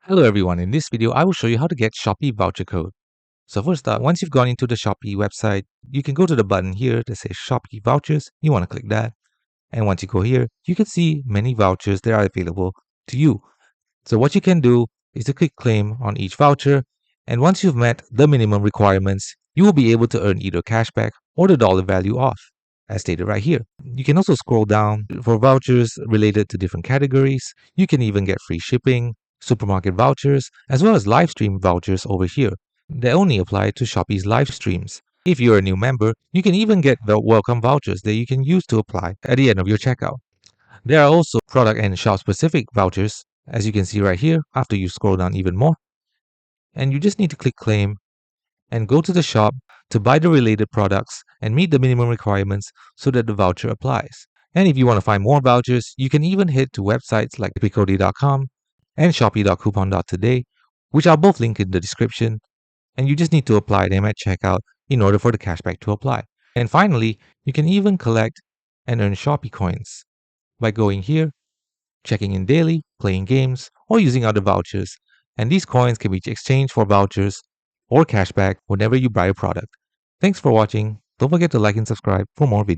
Hello everyone, in this video I will show you how to get Shopee voucher code. So first up, once you've gone into the Shopee website, you can go to the button here that says Shopee vouchers. You want to click that. And once you go here, you can see many vouchers that are available to you. So what you can do is to click claim on each voucher. And once you've met the minimum requirements, you will be able to earn either cashback or the dollar value off, as stated right here. You can also scroll down for vouchers related to different categories. You can even get free shipping, supermarket vouchers, as well as live stream vouchers over here. They only apply to Shopee's live streams. If you're a new member, you can even get the welcome vouchers that you can use to apply at the end of your checkout. There are also product and shop specific vouchers, as you can see right here after you scroll down even more. And you just need to click claim and go to the shop to buy the related products and meet the minimum requirements so that the voucher applies. And if you want to find more vouchers, you can even head to websites like picody.com and shopee.coupon.today, which are both linked in the description, and you just need to apply them at checkout in order for the cashback to apply. And finally, you can even collect and earn Shopee coins by going here, checking in daily, playing games, or using other vouchers. And these coins can be exchanged for vouchers or cashback whenever you buy a product. Thanks for watching. Don't forget to like and subscribe for more videos.